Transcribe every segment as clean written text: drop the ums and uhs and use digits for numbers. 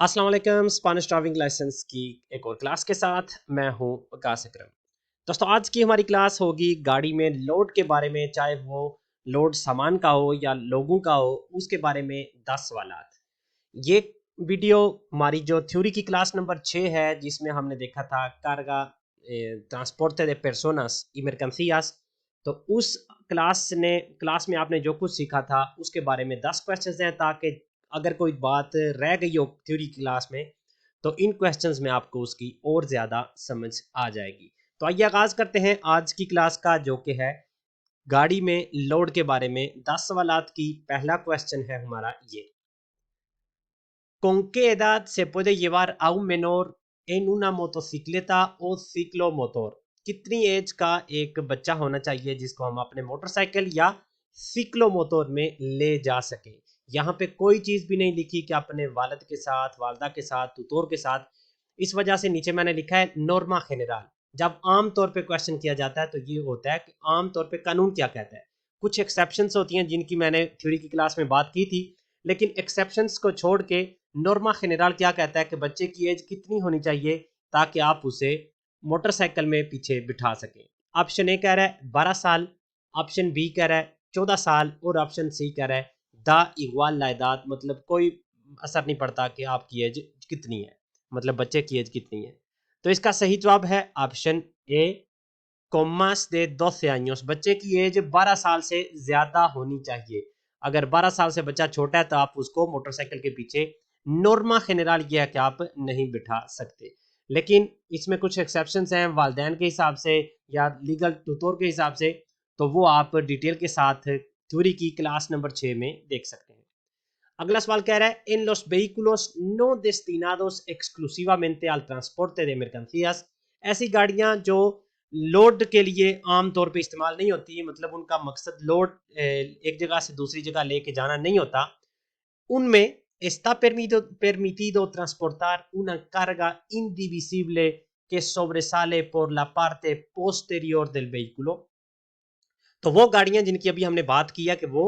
अस्सलाम वालेकुम। Spanish driving licence की एक और क्लास के साथ मैं हूं वकास अकरम। दोस्तों, आज की हमारी क्लास होगी गाड़ी में लोड के बारे में, चाहे वो लोड सामान का हो या लोगों का हो, उसके बारे में 10 सवालात। ये वीडियो हमारी जो थ्योरी की क्लास नंबर 6 है, जिसमें हमने देखा था कार्गा ट्रांसपोर्टे de personas y mercancías। तो उस क्लास में आपने जो कुछ सीखा था उसके बारे में 10 क्वेश्चंस हैं, ताकि अगर कोई बात रह गई हो थ्योरी क्लास में तो इन क्वेश्चंस में आपको उसकी और ज़्यादा समझ आ जाएगी। तो आइए आगाज़ करते हैं आज की क्लास का, जो कि है गाड़ी में लोड के बारे में 10 सवालात की। पहला क्वेश्चन है हमारा ये: ¿Con qué edad se puede llevar a un menor en una motocicleta o ciclomotor? कितनी एज का एक बच्चा होना चाहिए जिसको हम अपने मोटरसाइकिल या सिक्लोमोटर में ले जा सके। यहाँ पे कोई चीज़ भी नहीं लिखी कि अपने वालिद के साथ, वालदा के साथ, तुतोर के साथ। इस वजह से नीचे मैंने लिखा है नॉर्मा जनरल। जब आम तौर पे क्वेश्चन किया जाता है तो ये होता है कि आम तौर पे कानून क्या कहता है। कुछ एक्सेप्शंस होती हैं जिनकी मैंने थ्योरी की क्लास में बात की थी, लेकिन एक्सेप्शंस को छोड़ के नॉर्मा जनरल क्या कहता है कि बच्चे की एज कितनी होनी चाहिए ताकि आप उसे मोटरसाइकिल में पीछे बिठा सकें। ऑप्शन ए कह रहा है 12 साल, ऑप्शन बी कह रहा है 14 साल और ऑप्शन सी कह रहा है द इक्वाल लायदाद, मतलब कोई असर नहीं पड़ता कि आपकी एज कितनी है, मतलब बच्चे की एज कितनी है। तो इसका सही जवाब है ऑप्शन ए, कोमास दे 12 años। बच्चे की एज 12 साल से ज्यादा होनी चाहिए। अगर 12 साल से बच्चा छोटा है तो आप उसको मोटरसाइकिल के पीछे नॉर्मा जनरल ये है कि आप नहीं बिठा सकते। लेकिन इसमें कुछ एक्सेप्शंस हैं वालदैन के हिसाब से या लीगल ट्यूटर के हिसाब से, तो वो आप डिटेल के साथ थ्योरी की क्लास नंबर 6 में देख सकते हैं। अगला सवाल कह रहा है: इन los vehículos no destinados exclusivamente al transporte de mercancías। ऐसी गाड़ियां जो लोड के लिए आम तौर पे इस्तेमाल नहीं होती, मतलब उनका मकसद लोड एक जगह से दूसरी जगह लेके जाना नहीं होता, उनमें está permitido transportar una carga indivisible que sobresale por la parte posterior del vehículo। तो वो गाड़ियां जिनकी अभी हमने बात की है कि वो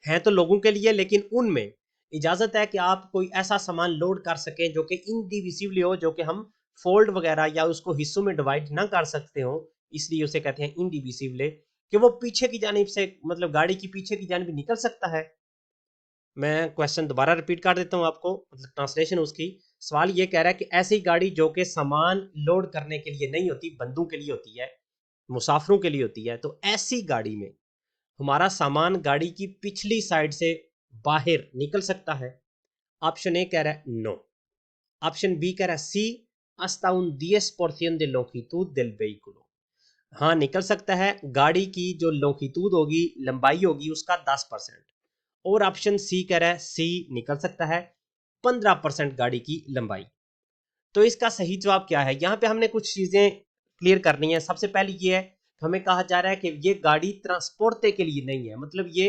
हैं तो लोगों के लिए, लेकिन उनमें इजाजत है कि आप कोई ऐसा सामान लोड कर सकें जो कि इनडिविजिबली हो, जो कि हम फोल्ड वगैरह या उसको हिस्सों में डिवाइड ना कर सकते हो, इसलिए उसे कहते हैं इनडिविजिबल। कि वो पीछे की जानिब से, मतलब गाड़ी की पीछे की जानिब निकल सकता है। मैं क्वेश्चन दोबारा रिपीट कर देता हूँ आपको, मतलब ट्रांसलेशन उसकी। सवाल ये कह रहा है कि ऐसी गाड़ी जो कि सामान लोड करने के लिए नहीं होती, बंदों के लिए होती है, मुसाफिरों के लिए होती है, तो ऐसी गाड़ी में हमारा सामान गाड़ी की पिछली साइड से बाहर निकल सकता है। ऑप्शन ए कह रहा है नो, ऑप्शन बी कह रहा है सी, hasta un 10% de longitud del vehículo। हाँ, निकल सकता है, गाड़ी की जो लोंगिट्यूड होगी, लंबाई होगी, उसका 10%। और ऑप्शन सी कह रहा है सी, निकल सकता है 15% गाड़ी की लंबाई। तो इसका सही जवाब क्या है? यहाँ पे हमने कुछ चीजें क्लियर करनी है। सबसे पहले ये है, हमें कहा जा रहा है कि ये गाड़ी ट्रांसपोर्ट के लिए नहीं है, मतलब ये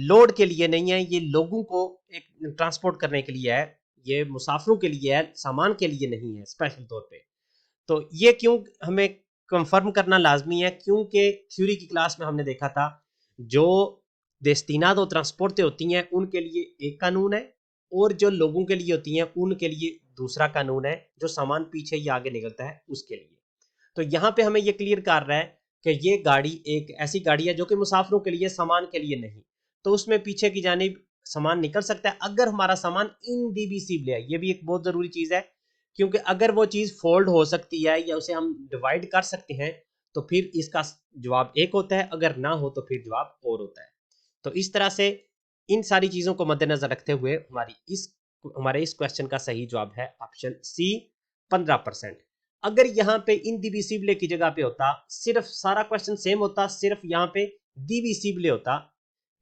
लोड के लिए नहीं है, ये लोगों को एक ट्रांसपोर्ट करने के लिए है, ये मुसाफिरों के लिए है, सामान के लिए नहीं है स्पेशल तौर पे। तो ये क्यों हमें कंफर्म करना लाजमी है? क्योंकि थ्योरी की क्लास में हमने देखा था जो डेस्टिनादो ट्रांसपोर्टे होती हैं उनके लिए एक कानून है, और जो लोगों के लिए होती हैं उनके लिए दूसरा कानून है, जो सामान पीछे या आगे निकलता है उसके लिए। तो यहाँ पे हमें ये क्लियर कर रहा है कि ये गाड़ी एक ऐसी गाड़ी है जो कि मुसाफिरों के लिए, सामान के लिए नहीं। तो उसमें पीछे की जानिब सामान निकल सकता है अगर हमारा सामान इनडिविजिबल है। ये भी एक बहुत जरूरी चीज है, क्योंकि अगर वो चीज फोल्ड हो सकती है या उसे हम डिवाइड कर सकते हैं तो फिर इसका जवाब एक होता है, अगर ना हो तो फिर जवाब और होता है। तो इस तरह से इन सारी चीजों को मद्देनजर रखते हुए हमारे इस क्वेश्चन का सही जवाब है ऑप्शन सी, 15%। अगर यहाँ पे इनडिविजिबल की जगह पे होता, सिर्फ सारा क्वेश्चन सेम होता, सिर्फ यहाँ पे डिविजिबल होता,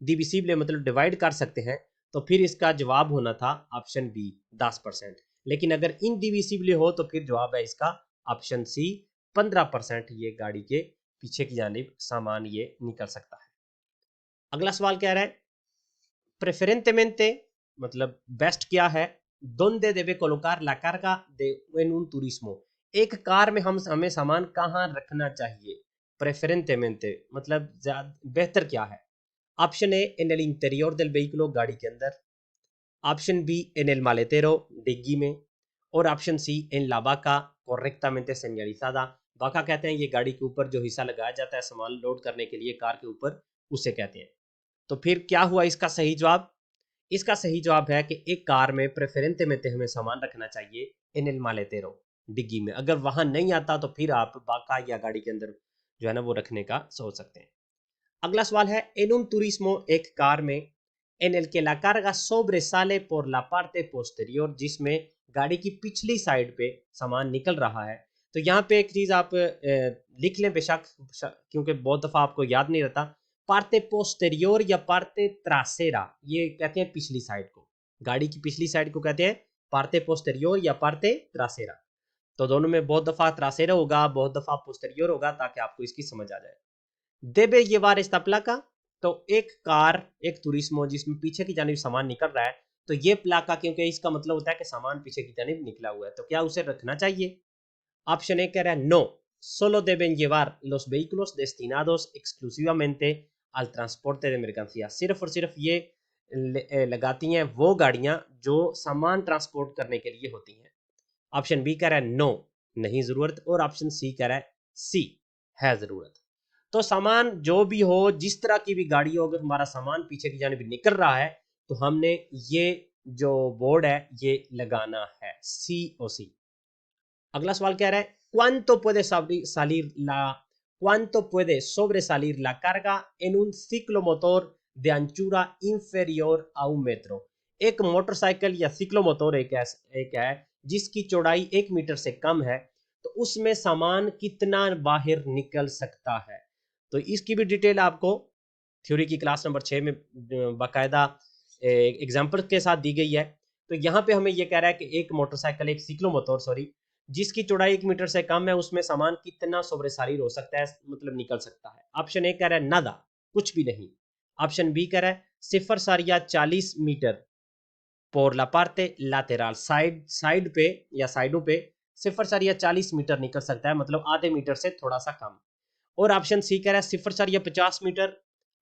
डिविजिबल मतलब डिवाइड कर सकते हैं, तो फिर इसका जवाब होना था ऑप्शन बी, 10%। लेकिन अगर इनडिविजिबल हो तो फिर जवाब है इसका ऑप्शन सी, 15% ये गाड़ी के पीछे की जानिब सामान ये निकल सकता है। अगला सवाल कह रहा है प्रेफरेंtemente, मतलब बेस्ट क्या है, donde debe colocar la carga de en un turismo। एक कार में हमें सामान कहाँ रखना चाहिए? प्रेफरेंtemente मतलब बेहतर क्या है? ऑप्शन ए, इन el interior del vehículo, गाड़ी के अंदर। Option B en el maletero, डिग्गी में। और option C en la vaca correctamente señalizada, वाका कहते हैं ये गाड़ी के ऊपर जो हिस्सा लगाया जाता है सामान लोड करने के लिए कार के ऊपर, उसे कहते हैं। तो फिर क्या हुआ इसका सही जवाब? इसका सही जवाब है कि एक कार में प्रेफरेंtemente हमें सामान रखना चाहिए en el maletero, डिग्गी में। अगर वहां नहीं आता तो फिर आप वाका या गाड़ी के अंदर जो है ना वो रखने का सोच सकते हैं। अगला सवाल है en un turismo, एक कार में en el que la carga sobresale por la parte posterior, जिसमें गाड़ी की पिछली साइड पे सामान निकल रहा है। तो यहाँ पे एक चीज आप लिख लें बेशक, क्योंकि बहुत दफा आपको याद नहीं रहता। पार्टे पोस्टेरियोर या पार्टे ट्रासेरा, ये कहते हैं पिछली साइड को, गाड़ी की पिछली साइड को कहते हैं पार्टे पोस्टेरियोर या पार्टे ट्रासेरा। तो दोनों में बहुत दफा ट्रासेरा होगा, बहुत दफा पोस्टेरियोर होगा, ताकि आपको इसकी समझ आ जाए। देबे llevar esta placa, तो एक कार, एक तुरिस्मो जिसमें पीछे की जानिब सामान निकल रहा है, तो ये प्लाका, क्योंकि इसका मतलब होता है कि सामान पीछे की जानिब निकला हुआ है, तो क्या उसे रखना चाहिए? ऑप्शन ए कह रहा है no, solo deben llevar los vehículos destinados exclusivamente al transporte de mercancías, सिर्फ और सिर्फ ये लगाती हैं वो गाड़ियां जो सामान ट्रांसपोर्ट करने के लिए होती हैं। ऑप्शन बी कह रहा है नो, नहीं जरूरत। और ऑप्शन सी कह रहा है सी, है जरूरत। तो सामान जो भी हो, जिस तरह की भी गाड़ी हो, अगर हमारा सामान पीछे की जानिब निकल रहा है तो हमने ये जो बोर्ड है ये लगाना है, सी ओ सी। अगला सवाल कह रहा है cuánto puede sobresalir la carga en un ciclomotor de anchura inferior a un metro, एक मोटरसाइकिल या सिक्लोमोटर एक है जिसकी चौड़ाई 1 मीटर से कम है, तो उसमें सामान कितना बाहर निकल सकता है। तो इसकी भी डिटेल आपको थ्योरी की क्लास नंबर 6 में बाकायदा एग्जाम्पल के साथ दी गई है। तो यहाँ पे हमें ये कह रहा है कि एक मोटरसाइकिल, एक सिक्लोमोटर सॉरी, जिसकी चौड़ाई 1 मीटर से कम है, उसमें सामान कितना सोब्रेसाली हो सकता है, मतलब निकल सकता है। ऑप्शन ए कह रहा है नदा, कुछ भी नहीं। ऑप्शन बी कह रहा है 0,40 metre por la parte lateral, side पे या साइडों पे 0,40 मीटर निकल सकता है, मतलब आधे मीटर से थोड़ा सा कम। और ऑप्शन सी कह रहा है 0,50 metre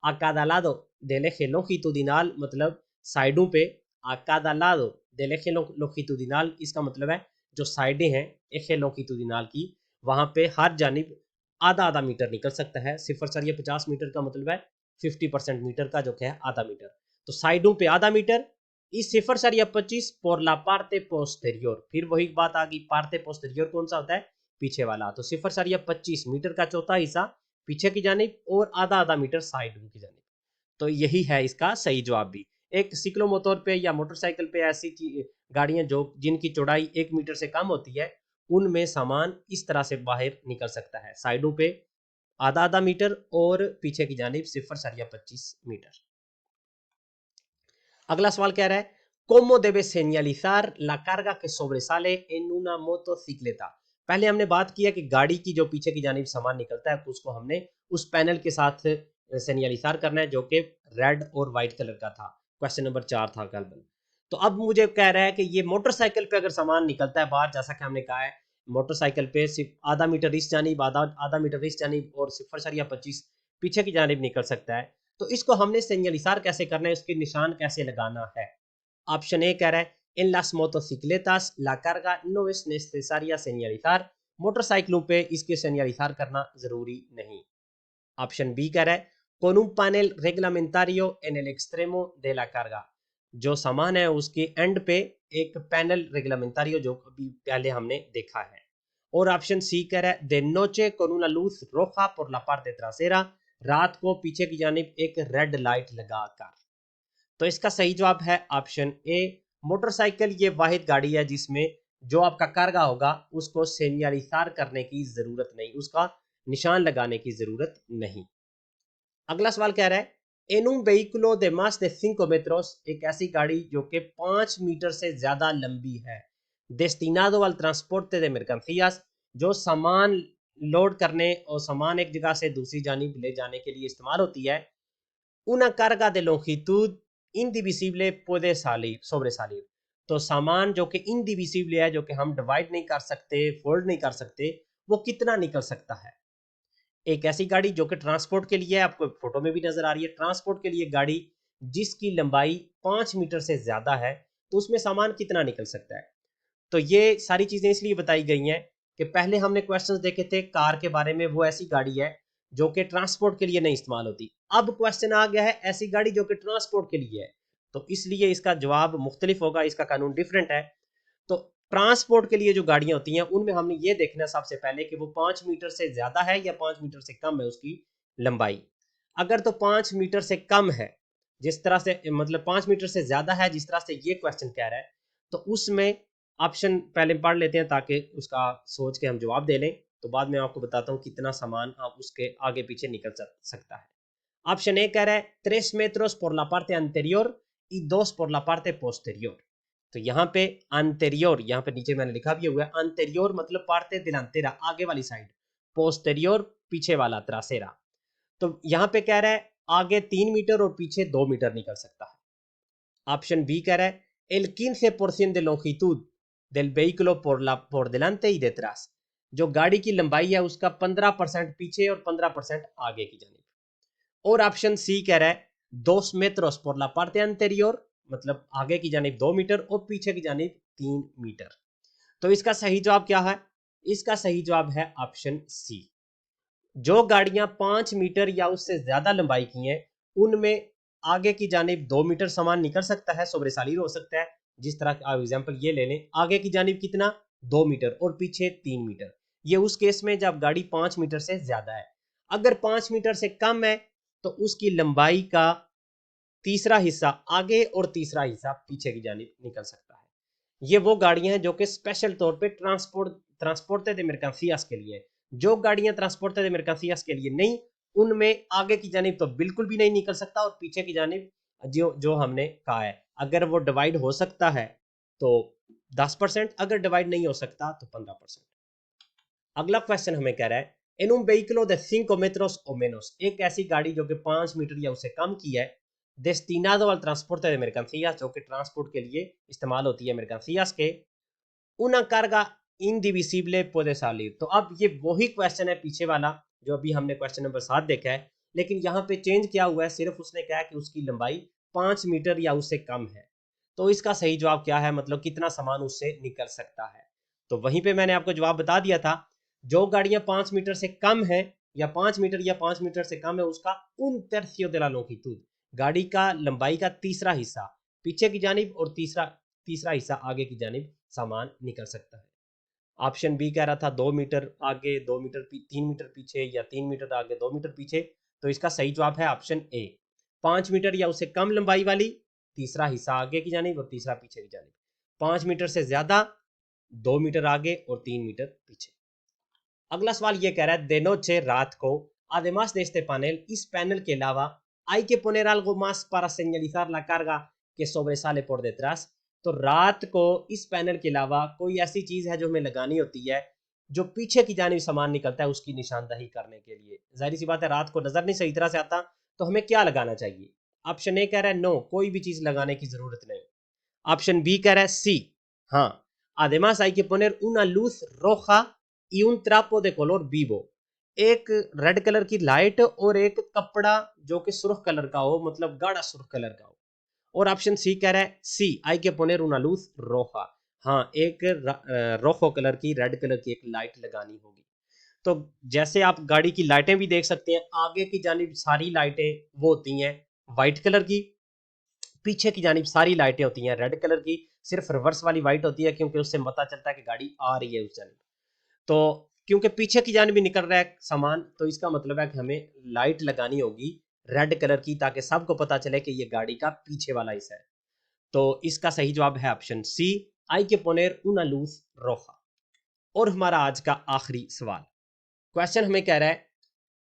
a cada lado del eje longitudinal, मतलब साइडों पे, a cada lado del eje longitudinal, इसका मतलब है जो साइडें हैं eje longitudinal की, वहां पे हर जानिब आधा आधा मीटर निकल सकता है। 0,50 मीटर का मतलब है 50% मीटर का, जो है आधा मीटर। तो साइडों पे आधा मीटर, इस 0,25 por la parte posterior, फिर वही बात आ गई, पार्टे पोस्टेरियर कौन सा होता है? पीछे वाला। तो 0,25 मीटर का चौथा हिस्सा पीछे की जानिब और आधा आधा मीटर साइड की जानिब। तो यही है इसका सही जवाब भी। एक सिक्लोमोटर पे या मोटरसाइकिल पे ऐसी गाड़ियां जो जिनकी चौड़ाई 1 मीटर से कम होती है, उनमें सामान इस तरह से बाहर निकल सकता है, साइडों पे आधा आधा मीटर और पीछे की जानिब 0,25 मीटर। अगला सवाल कह रहा है cómo debe señalizar la carga que sobresale en una motocicleta। पहले हमने बात किया कि गाड़ी की जो पीछे की जानिब सामान निकलता है उसको हमने उस पैनल के साथ सेनियलिसार करना है, जो कि रेड और व्हाइट कलर का था। क्वेश्चन नंबर 4 था कल। तो अब मुझे कह रहा है कि ये मोटरसाइकिल पे अगर सामान निकलता है बाहर, जैसा कि हमने कहा है मोटरसाइकिल पे सिर्फ आधा मीटर इस जानिब, आधा मीटर इस जानिब और 0,25 पीछे की जानिब निकल सकता है। तो इसको हमने सेनियलिसार कैसे करना है, उसके निशान कैसे लगाना है? ऑप्शन ए कह रहा है en las motocicletas la carga no es necesaria señalizar, मोटरसाइकिलों पे इसके सेनियलिसार करना जरूरी नहीं। ऑप्शन बी कह रहा है con un panel reglamentario en el extremo de la carga, जो सामान है उसके एंड पे एक पैनल रेगलामेंटारियो, जो अभी पहले हमने देखा है। और ऑप्शन सी कह रहा है de noche con una luz roja por la parte trasera, रात को पीछे की जानिब एक रेड लाइट लगाकर। तो इसका सही जवाब है ऑप्शन ए, मोटरसाइकिल ये वाहिद गाड़ी है जिसमें जो आपका कार्गा होगा उसको सेनियलिसार करने की जरूरत नहीं, उसका निशान लगाने की जरूरत नहीं। अगला सवाल कह रहा है en un vehículo de más de 5 metros, एक ऐसी गाड़ी जो कि 5 मीटर से ज्यादा लंबी है, destinado al transporte de mercancías, जो सामान लोड करने और सामान एक जगह से दूसरी जानिब ले जाने के लिए इस्तेमाल होती है, una carga de longitud indivisible puede salir, sobresalir, तो सामान जो कि इनडिविजिबल है, जो कि हम डिवाइड नहीं कर सकते, फोल्ड नहीं कर सकते, वो कितना निकल सकता है? एक ऐसी गाड़ी जो कि ट्रांसपोर्ट के लिए, आपको फोटो में भी नजर आ रही है, ट्रांसपोर्ट के लिए गाड़ी जिसकी लंबाई 5 मीटर से ज्यादा है, तो उसमें सामान कितना निकल सकता है। तो ये सारी चीजें इसलिए बताई गई हैं कि पहले हमने क्वेश्चंस देखे थे कार के बारे में, वो ऐसी गाड़ी है जो कि ट्रांसपोर्ट के लिए नहीं इस्तेमाल होती। अब क्वेश्चन आ गया है ऐसी गाड़ी जो कि ट्रांसपोर्ट के लिए है, तो इसलिए इसका जवाब मुख्तलिफ होगा, इसका कानून डिफरेंट है। तो ट्रांसपोर्ट के लिए जो गाड़ियां होती हैं उनमें हमने ये देखना सबसे पहले कि वो 5 मीटर से ज्यादा है या 5 मीटर से कम है उसकी लंबाई। अगर तो 5 मीटर से कम है, जिस तरह से मतलब 5 मीटर से ज्यादा है जिस तरह से ये क्वेश्चन कह रहा है, तो उसमें ऑप्शन पहले पढ़ लेते हैं ताकि उसका सोच के हम जवाब दे लें। तो बाद में आपको बताता हूँ कितना सामान आप उसके आगे पीछे निकल सकता है। ऑप्शन ए कह रहा है 3 metros por la parte anterior y 2 por la parte posterior। तो यहाँ पे anterior, यहाँ पे नीचे मैंने लिखा भी हुआ है anterior मतलब parte delantera आगे वाली साइड, posterior पीछे वाला trasera। तो यहाँ पे कह रहा है आगे 3 मीटर और पीछे 2 मीटर निकल सकता है। ऑप्शन बी कह रहा है el 15% de longitud del vehículo por delante y detrás। जो गाड़ी की लंबाई है उसका 15% पीछे और 15% आगे की जानिब। और ऑप्शन सी कह रहा है 2 metros por la parte anterior मतलब आगे की जानिब 2 मीटर और पीछे की जानिब 3 मीटर। तो इसका सही जवाब क्या है? इसका सही जवाब है ऑप्शन सी। जो गाड़ियां 5 मीटर या उससे ज्यादा लंबाई की हैं उनमें आगे की जानिब 2 मीटर सामान निकल सकता है, सोबरेसाली हो सकता है। जिस तरह आप एग्जांपल ये ले लें, आगे की जानिब कितना 2 मीटर और पीछे 3 मीटर। ये उस केस में जब गाड़ी 5 मीटर से ज्यादा है। अगर 5 मीटर से कम है तो उसकी लंबाई का तीसरा हिस्सा आगे और तीसरा हिस्सा पीछे की जानिब निकल सकता है। ये वो गाड़ियां हैं जो कि स्पेशल तौर पे ट्रांसपोर्टे de mercancías के लिए। जो गाड़ियां ट्रांसपोर्टे de mercancías के लिए नहीं, उनमें आगे की जानिब तो बिल्कुल भी नहीं निकल सकता और पीछे की जानिब जो जो हमने कहा है, अगर वो डिवाइड हो सकता है तो 10%, अगर डिवाइड नहीं हो सकता तो 15%। अगला क्वेश्चन हमें कह रहा है en un vehículo de 5 metros o menos, एक ऐसी गाड़ी जो कि 5 मीटर या उससे कम की है, destinado al transporte de mercancías, जो कि ट्रांसपोर्ट के लिए इस्तेमाल होती है mercancías के, una carga indivisible puede salir। तो अब ये वही क्वेश्चन है पीछे वाला जो अभी हमने क्वेश्चन नंबर 7 देखा है, लेकिन यहाँ पे चेंज क्या हुआ है, सिर्फ उसने कहा कि उसकी लंबाई 5 मीटर या उससे कम है। तो इसका सही जवाब क्या है, मतलब कितना सामान उससे निकल सकता है। तो वहीं पे मैंने आपको जवाब बता दिया था, जो गाड़ियां 5 मीटर से कम है या 5 मीटर या 5 मीटर से कम है उसका un tercio de la longitud, गाड़ी का लंबाई का तीसरा हिस्सा पीछे की जानिब और तीसरा तीसरा हिस्सा आगे की जानिब सामान निकल सकता है। ऑप्शन बी कह रहा था 2 मीटर आगे 2 मीटर 3 मीटर पीछे या 3 मीटर आगे 2 मीटर पीछे। तो इसका सही जवाब है ऑप्शन ए, 5 मीटर या उससे कम लंबाई वाली तीसरा हिस्सा आगे की जानिब और तीसरा पीछे की जानिब, 5 मीटर से ज्यादा 2 मीटर आगे और 3 मीटर पीछे। अगला सवाल ये कह रहा है de noche रात को, además de este panel, इस पैनल के अलावा hay que poner algo más para señalizar la carga que sobresale por detrás। तो रात को इस पैनल के अलावा कोई ऐसी चीज है जो हमें लगानी होती है जो पीछे की जानिब सामान निकलता है उसकी निशानदही करने के लिए। जाहिर सी बात है रात को नजर नहीं सही तरह से आता, तो हमें क्या लगाना चाहिए। ऑप्शन ए कह रहा है नो, कोई भी चीज लगाने की जरूरत नहीं। ऑप्शन बी कह रहा है सी, हाँ, además hay que poner una luz roja y un trapo de color vivo। एक रेड कलर की लाइट और एक कपड़ा जो कि सुर्ख कलर का हो, मतलब गाढ़ा सुर्ख कलर का हो। और ऑप्शन सी कह रहा है सी, hay que poner una luz roja, हाँ, एक रोखो कलर की, रेड कलर की एक लाइट लगानी होगी। तो जैसे आप गाड़ी की लाइटें भी देख सकते हैं, आगे की जानिब सारी लाइटें वो होती हैं व्हाइट कलर की, पीछे की जानिब सारी लाइटें होती हैं रेड कलर की, सिर्फ रिवर्स वाली व्हाइट होती है क्योंकि उससे पता चलता है कि गाड़ी आ रही है उस जानिब। तो क्योंकि पीछे की जानिब भी निकल रहा है सामान, तो इसका मतलब है कि हमें लाइट लगानी होगी रेड कलर की ताकि सबको पता चले कि ये गाड़ी का पीछे वाला हिस्सा है। तो इसका सही जवाब है option C, hay que poner una luz roja। और हमारा आज का आखिरी सवाल, क्वेश्चन हमें कह रहा है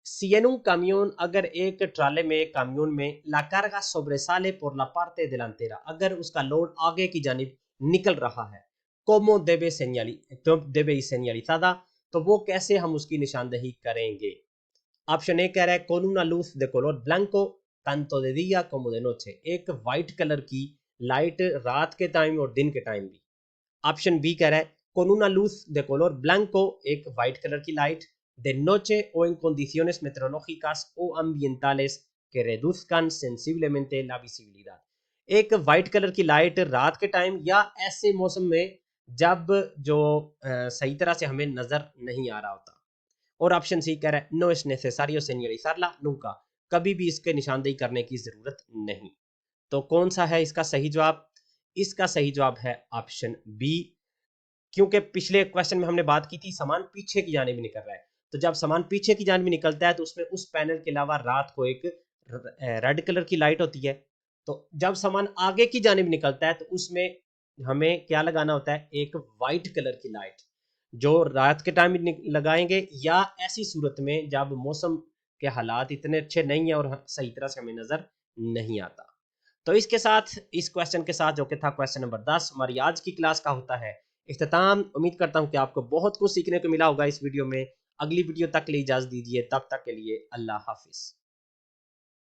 si en un camión, अगर एक ट्राले में काम्यून में la carga sobresale por la parte delantera, अगर उसका लोड आगे की जानिब निकल रहा है, como debe ir señalizada, तो वो कैसे हम उसकी निशानदही करेंगे। ऑप्शन ए कह रहा है con una luz de color blanco tanto de día como de noche, एक वाइट कलर की लाइट रात के टाइम और दिन के टाइम भी। ऑप्शन बी कह रहा है con una luz de color blanco, एक वाइट कलर की light, de noche o en condiciones meteorológicas o ambientales que reduzcan sensiblemente la visibilidad, एक वाइट कलर की लाइट रात के टाइम या ऐसे मौसम में जब जो सही तरह से हमें नजर नहीं आ रहा होता। और ऑप्शन सी कह रहा है no es necesario señalizarla nunca, कभी भी इसके निशानदेही करने की जरूरत नहीं। तो कौन सा है इसका सही जवाब? इसका सही जवाब है ऑप्शन बी, क्योंकि पिछले क्वेश्चन में हमने बात की थी सामान पीछे की जाने भी निकल रहा है, तो जब सामान पीछे की जाने भी निकलता है तो उसमें उस पैनल के अलावा रात को एक रेड कलर की लाइट होती है। तो जब सामान आगे की जाने भी निकलता है तो उसमें हमें क्या लगाना होता है? एक वाइट कलर की लाइट, जो रात के टाइम लगाएंगे या ऐसी सूरत में जब मौसम के हालात इतने अच्छे नहीं है और सही तरह से हमें नजर नहीं आता। तो इसके साथ इस क्वेश्चन के साथ जो कि था क्वेश्चन नंबर 10 हमारी आज की क्लास का होता है इख्तिताम। उम्मीद करता हूं कि आपको बहुत कुछ सीखने को मिला होगा इस वीडियो में। अगली वीडियो तक के लिए इजाजत दीजिए, तब तक के लिए अल्लाह हाफिज।